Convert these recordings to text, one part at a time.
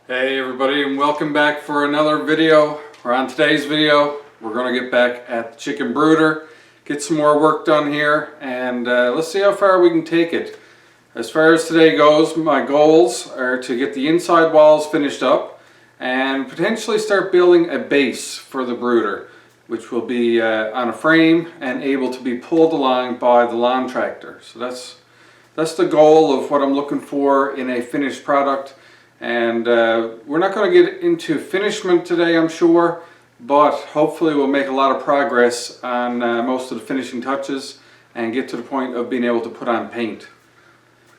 Hey everybody, and welcome back for another video. On today's video, we're going to get back at the chicken brooder, get some more work done here, and let's see how far we can take it. As far as today goes, my goals are to get the inside walls finished up and potentially start building a base for the brooder, which will be on a frame and able to be pulled along by the lawn tractor. So that's the goal of what I'm looking for in a finished product. And we're not going to get into finishment today, I'm sure, but hopefully we'll make a lot of progress on most of the finishing touches and get to the point of being able to put on paint.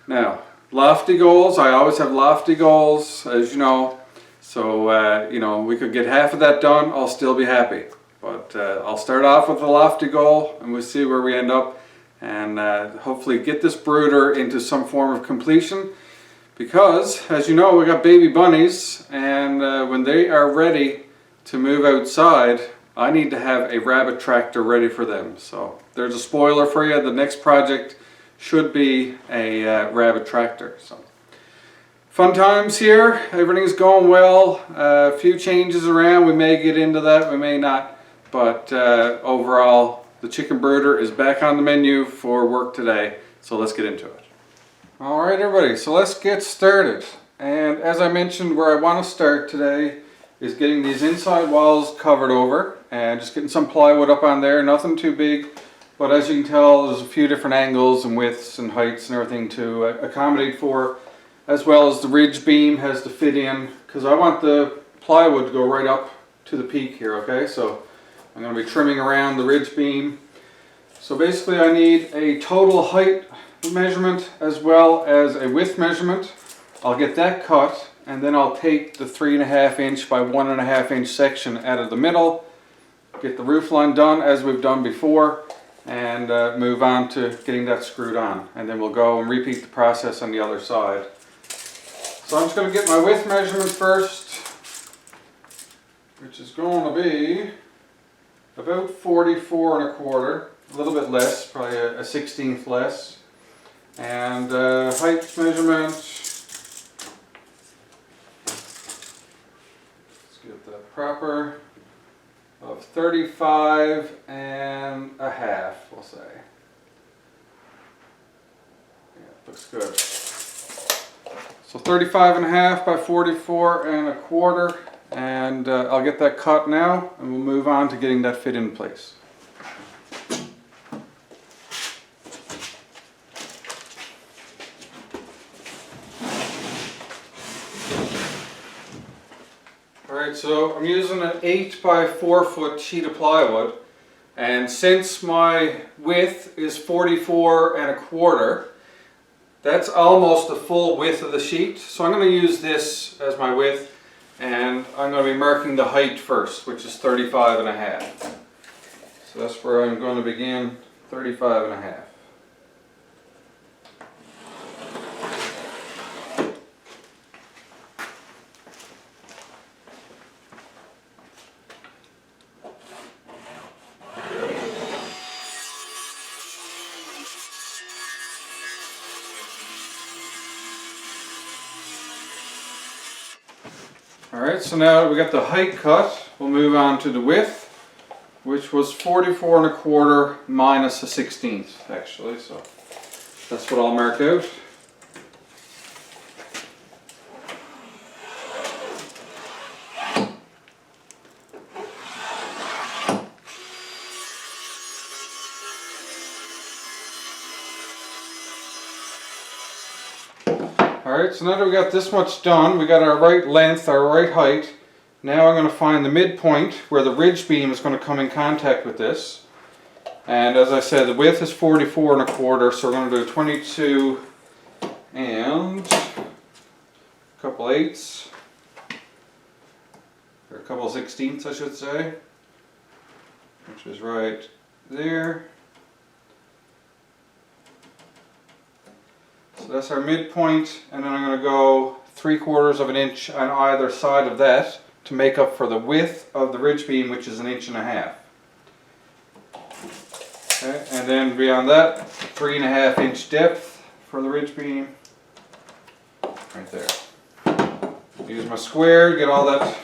Now, lofty goals. I always have lofty goals, as you know. So, we could get half of that done, I'll still be happy. But I'll start off with a lofty goal and we'll see where we end up, and hopefully get this brooder into some form of completion. Because, as you know, we got baby bunnies, and when they are ready to move outside, I need to have a rabbit tractor ready for them. So there's a spoiler for you. The next project should be a rabbit tractor. So fun times here. Everything's going well. A few changes around. We may get into that. We may not. But overall, the chicken brooder is back on the menu for work today. So let's get into it. Alright everybody, so let's get started. And as I mentioned, where I want to start today is getting these inside walls covered over and just getting some plywood up on there. Nothing too big, but as you can tell, there's a few different angles and widths and heights and everything to accommodate for, as well as the ridge beam has to fit in, because I want the plywood to go right up to the peak here. Okay, so I'm going to be trimming around the ridge beam. So basically I need a total height measurement as well as a width measurement. I'll get that cut, and then I'll take the 3.5 inch by 1.5 inch section out of the middle, get the roof line done as we've done before, and move on to getting that screwed on, and then we'll go and repeat the process on the other side. So I'm just going to get my width measurement first, which is going to be about 44.25, a little bit less, probably a 1/16 less. And height measurement, let's get that proper, of 35.5, we'll say. Yeah, looks good. So 35.5 by 44.25, and I'll get that cut now, and we'll move on to getting that fit in place. Alright, so I'm using an 8 by 4 foot sheet of plywood, and since my width is 44.25, that's almost the full width of the sheet. So I'm going to use this as my width, and I'm going to be marking the height first, which is 35.5. So that's where I'm going to begin, 35.5. Alright, so now that we got the height cut, we'll move on to the width, which was 44.25 minus a 1/16 actually, so that's what I'll mark out. Alright, so now that we got this much done, we got our right length, our right height. Now I'm going to find the midpoint where the ridge beam is going to come in contact with this. And as I said, the width is 44.25, so we're going to do 22 and a couple eighths, or a couple 1/16 I should say, which is right there. So that's our midpoint, and then I'm going to go 3/4 of an inch on either side of that to make up for the width of the ridge beam, which is 1.5 inches. Okay, and then beyond that, 3.5 inch depth for the ridge beam, right there. Use my square, get all that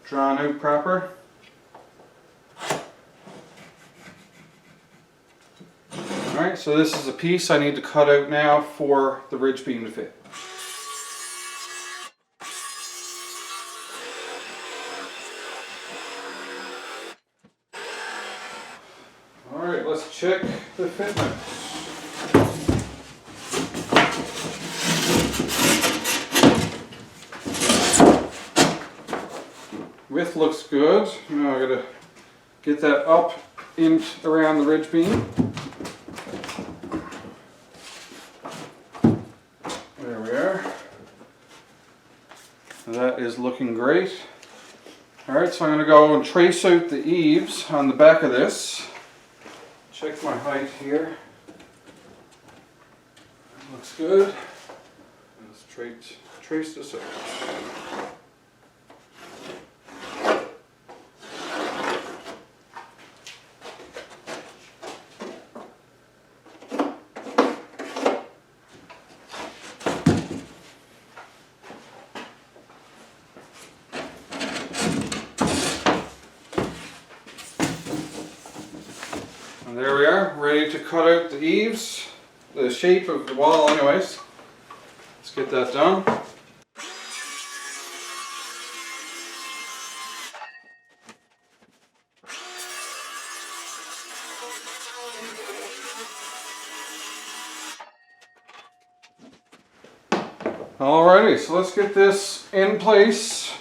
drawn out proper. Alright, so this is a piece I need to cut out now for the ridge beam to fit. Alright, let's check the fitment. Width looks good. Now I gotta get that up in around the ridge beam. There we are. That is looking great. Alright, so I'm gonna go and trace out the eaves on the back of this. Check my height here. Looks good. Let's trace this out. And there we are, ready to cut out the eaves, the shape of the wall anyways. Let's get that done. Alrighty, so let's get this in place.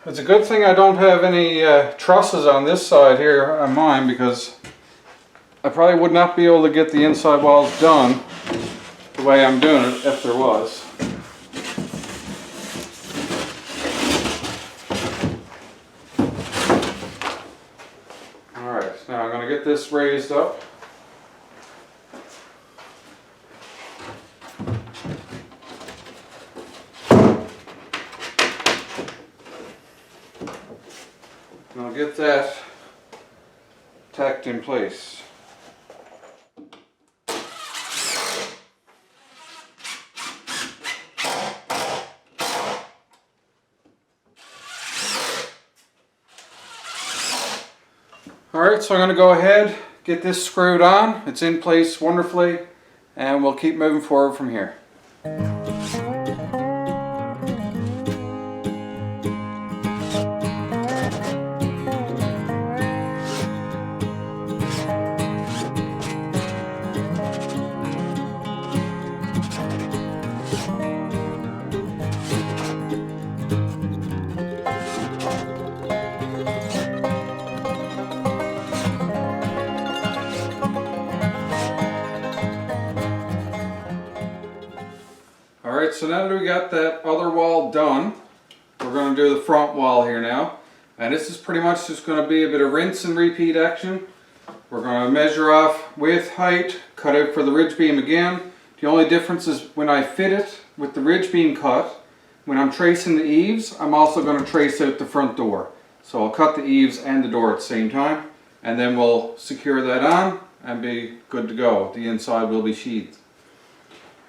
It's a good thing I don't have any trusses on this side here on mine, because I probably would not be able to get the inside walls done the way I'm doing it if there was. Alright, now I'm going to get this raised up. And I'll get that tacked in place. Alright, so I'm going to go ahead, get this screwed on. It's in place wonderfully, and we'll keep moving forward from here. Alright, so now that we got that other wall done, we're going to do the front wall here now. And this is pretty much just going to be a bit of rinse and repeat action. We're going to measure off width, height, cut out for the ridge beam again. The only difference is when I fit it with the ridge beam cut, when I'm tracing the eaves, I'm also going to trace out the front door. So I'll cut the eaves and the door at the same time, and then we'll secure that on and be good to go. The inside will be sheathed.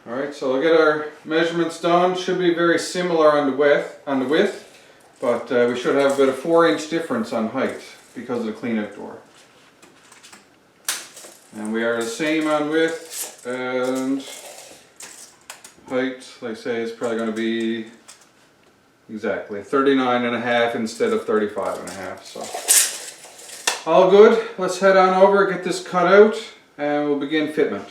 Alright, so we'll get our measurements done. Should be very similar on the width, but we should have about a 4-inch difference on height because of the clean-out door. And we are the same on width, and height, like I say, is probably going to be exactly 39.5 instead of 35.5. So all good. Let's head on over, get this cut out, and we'll begin fitment.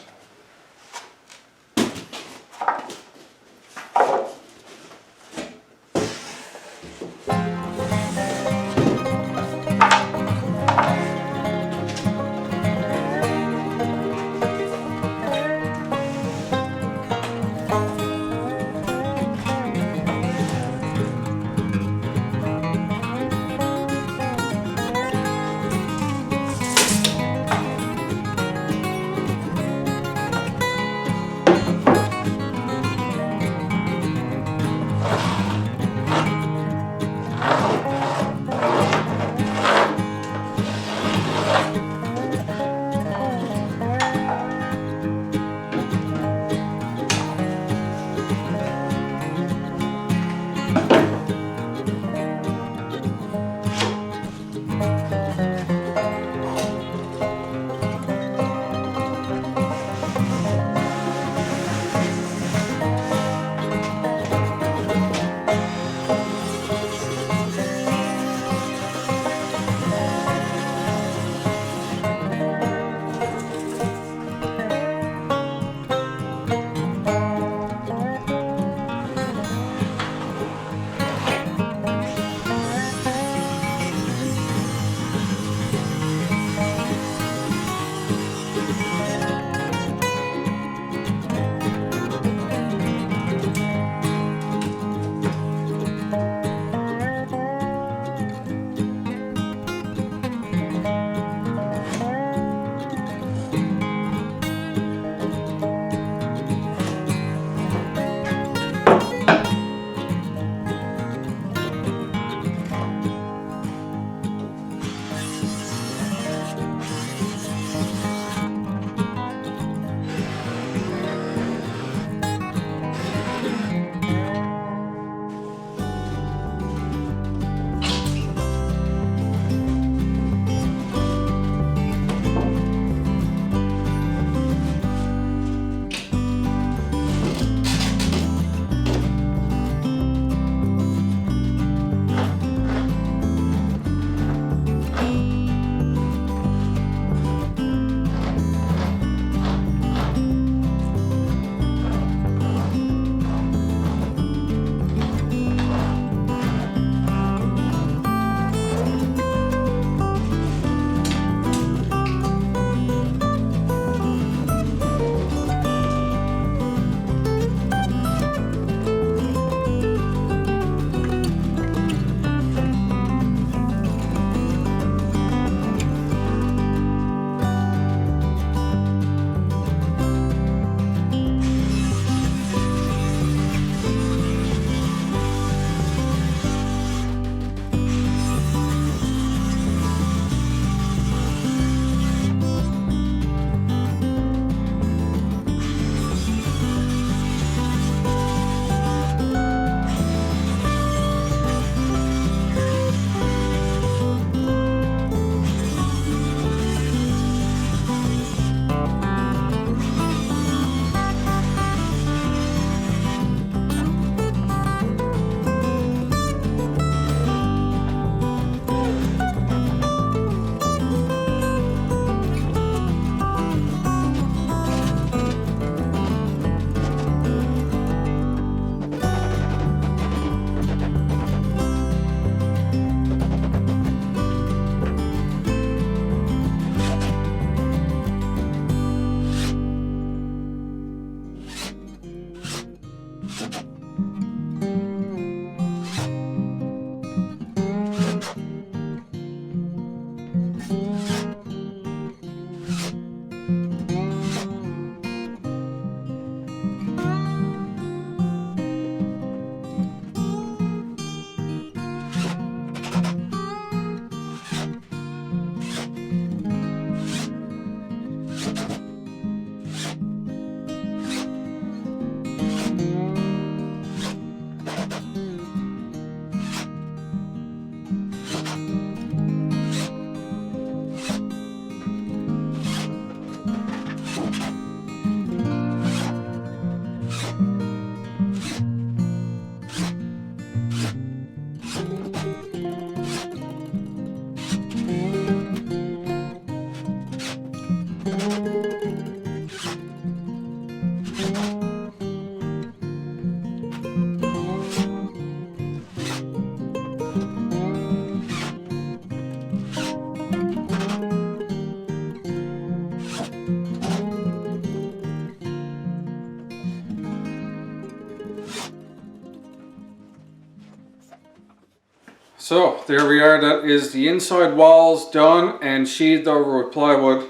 So there we are, that is the inside walls done and sheathed over with plywood.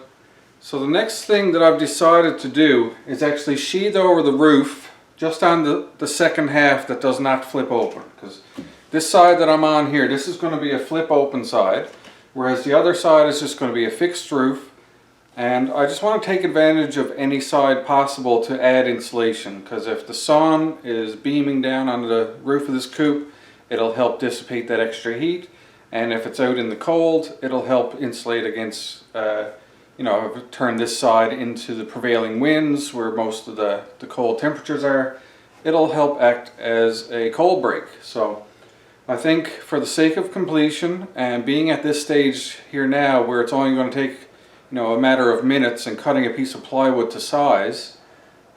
So the next thing that I've decided to do is actually sheathe over the roof just on the second half that does not flip open. Because this side that I'm on here, this is going to be a flip open side, whereas the other side is just going to be a fixed roof. And I just want to take advantage of any side possible to add insulation, because if the sun is beaming down on the roof of this coop, it'll help dissipate that extra heat, and if it's out in the cold, it'll help insulate against, turn this side into the prevailing winds where most of the cold temperatures are. It'll help act as a cold break. So I think for the sake of completion and being at this stage here now where it's only going to take a matter of minutes and cutting a piece of plywood to size,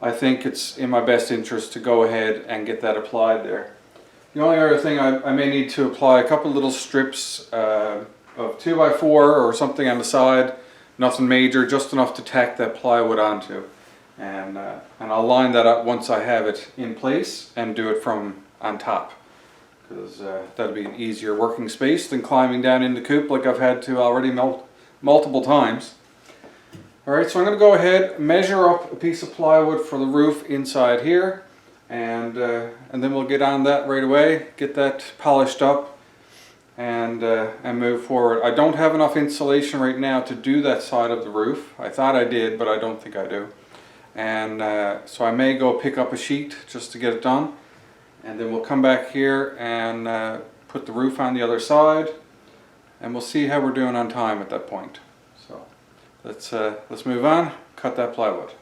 I think it's in my best interest to go ahead and get that applied there. The only other thing, I may need to apply a couple little strips of 2x4 or something on the side. Nothing major, just enough to tack that plywood onto. And I'll line that up once I have it in place and do it from on top. Because that'll be an easier working space than climbing down in the coop like I've had to already multiple times. Alright, so I'm going to go ahead, measure up a piece of plywood for the roof inside here. And then we'll get on that right away, get that polished up, and move forward. I don't have enough insulation right now to do that side of the roof. I thought I did, but I don't think I do. And so I may go pick up a sheet just to get it done, and then we'll come back here and put the roof on the other side, and we'll see how we're doing on time at that point. So let's move on, cut that plywood.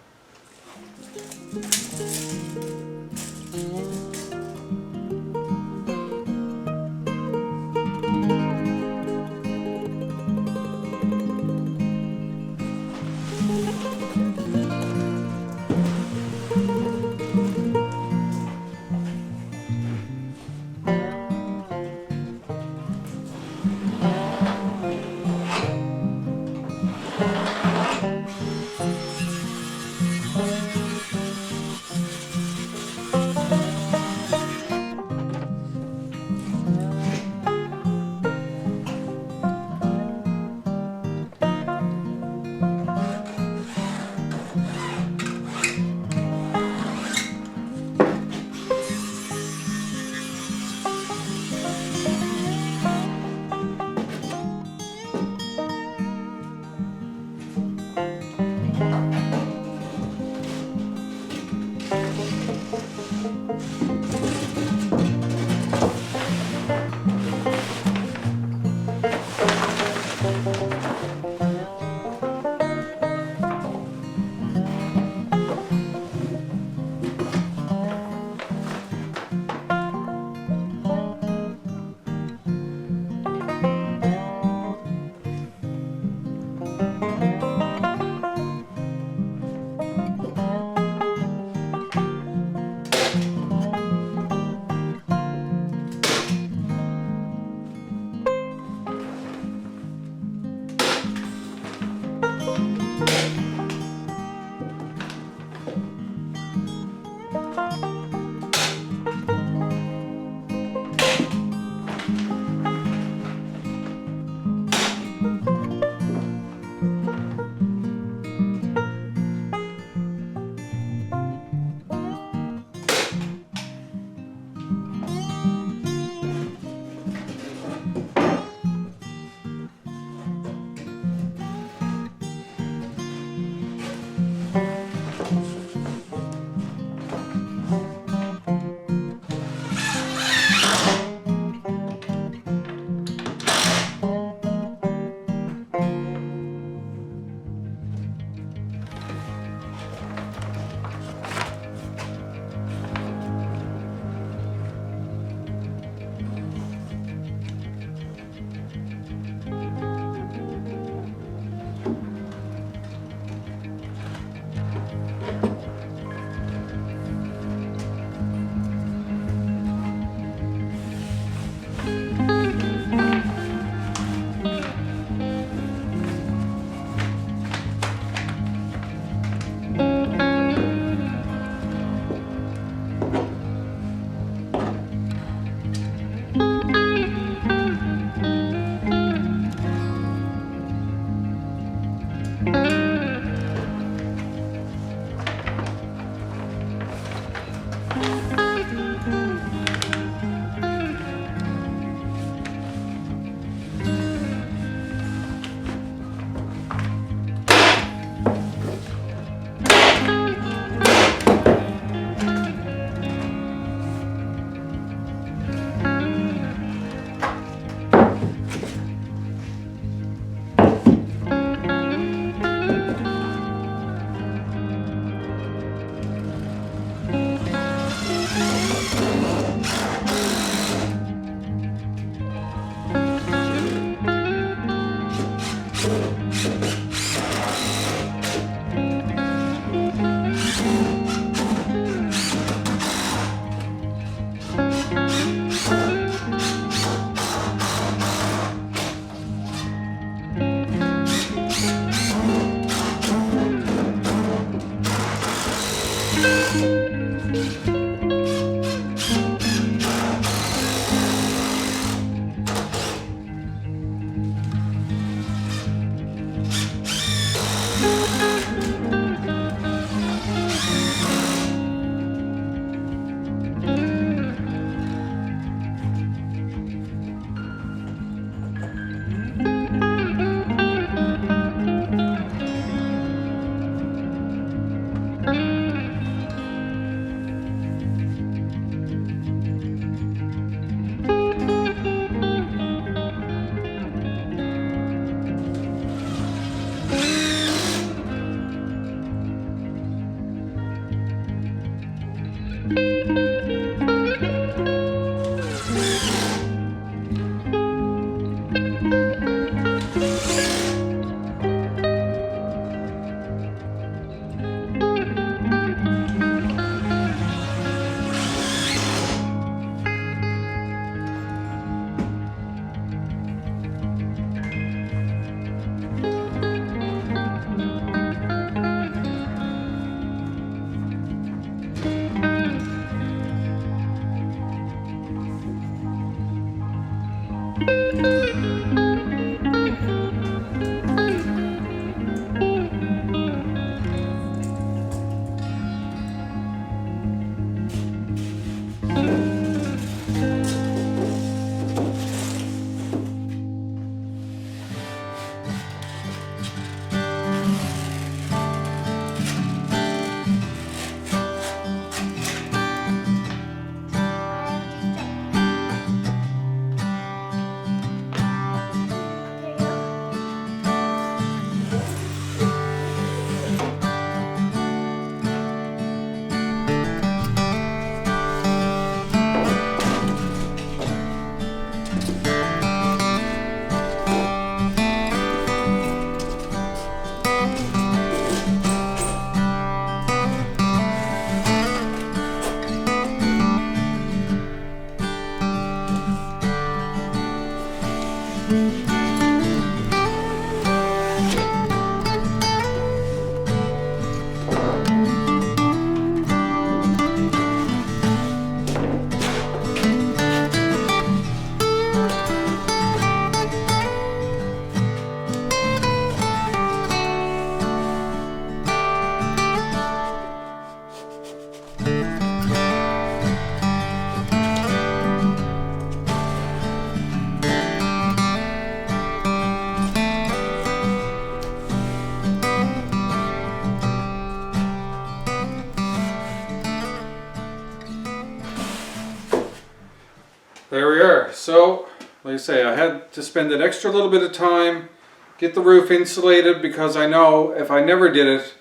There we are. So, like I say, I had to spend an extra little bit of time, get the roof insulated, because I know if I never did it,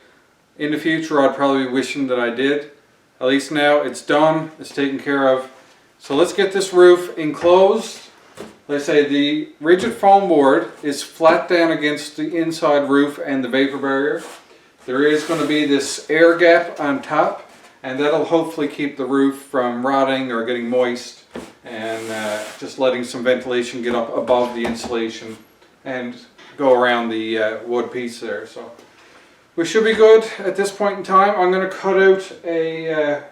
in the future I'd probably be wishing that I did. At least now it's done, it's taken care of. So let's get this roof enclosed. Like I say, the rigid foam board is flat down against the inside roof and the vapor barrier. There is going to be this air gap on top, and that'll hopefully keep the roof from rotting or getting moist, and just letting some ventilation get up above the insulation and go around the wood piece there. So we should be good at this point in time. I'm going to cut out a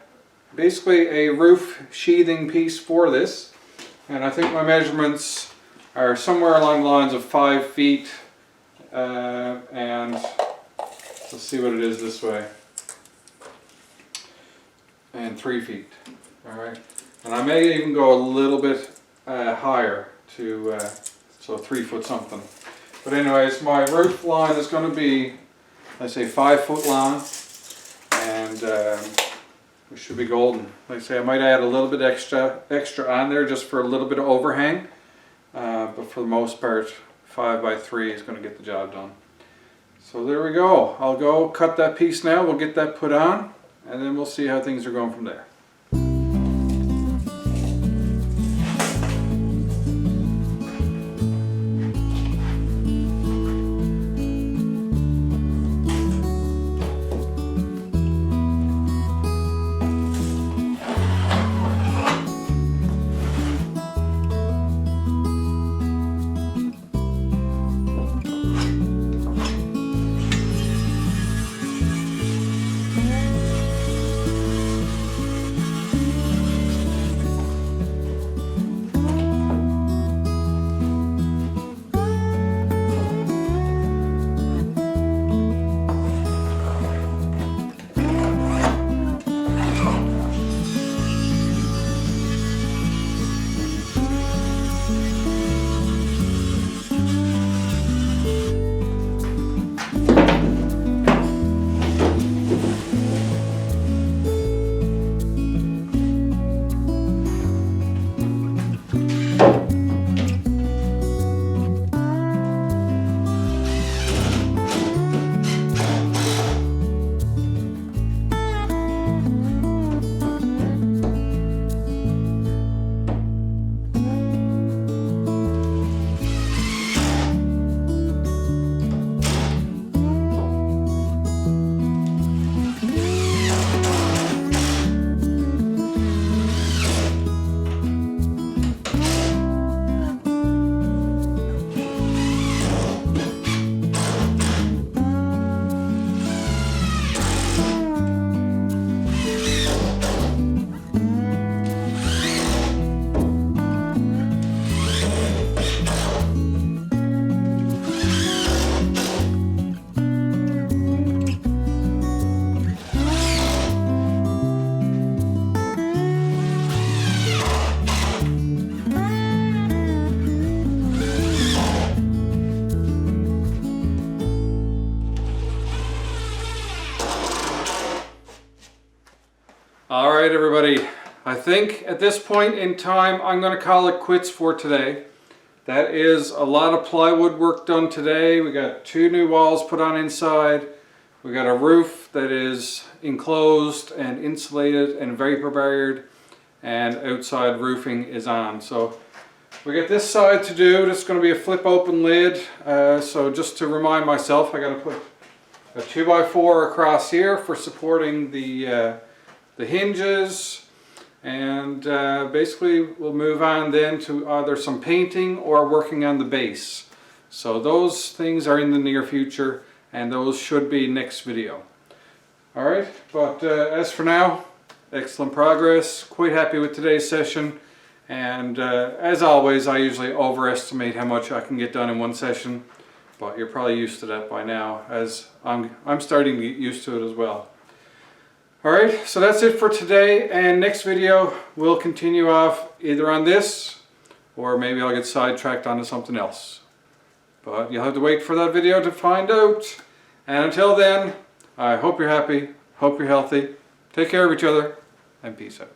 basically a roof sheathing piece for this, and I think my measurements are somewhere along the lines of 5 feet, and let's see what it is this way, and 3 feet. Alright, and I may even go a little bit higher to so 3 foot something. But anyways, my roof line is going to be, let's say, 5 foot long, and we should be golden. Like I say, I might add a little bit extra on there just for a little bit of overhang, but for the most part 5 by 3 is going to get the job done. So there we go. I'll go cut that piece now, we'll get that put on, and then we'll see how things are going from there. I think at this point in time I'm going to call it quits for today. That is a lot of plywood work done today. We got 2 new walls put on inside. We got a roof that is enclosed and insulated and vapor barriered, and outside roofing is on. So we got this side to do. This is going to be a flip open lid. So just to remind myself, I got to put a 2x4 across here for supporting the hinges. And basically we'll move on then to either some painting or working on the base. So those things are in the near future, and those should be next video. Alright, but as for now, excellent progress. Quite happy with today's session. And as always, I usually overestimate how much I can get done in one session. But you're probably used to that by now, as I'm starting to get used to it as well. Alright, so that's it for today, and next video we'll continue off either on this, or maybe I'll get sidetracked onto something else. But you'll have to wait for that video to find out. And until then, I hope you're happy, hope you're healthy, take care of each other, and peace out.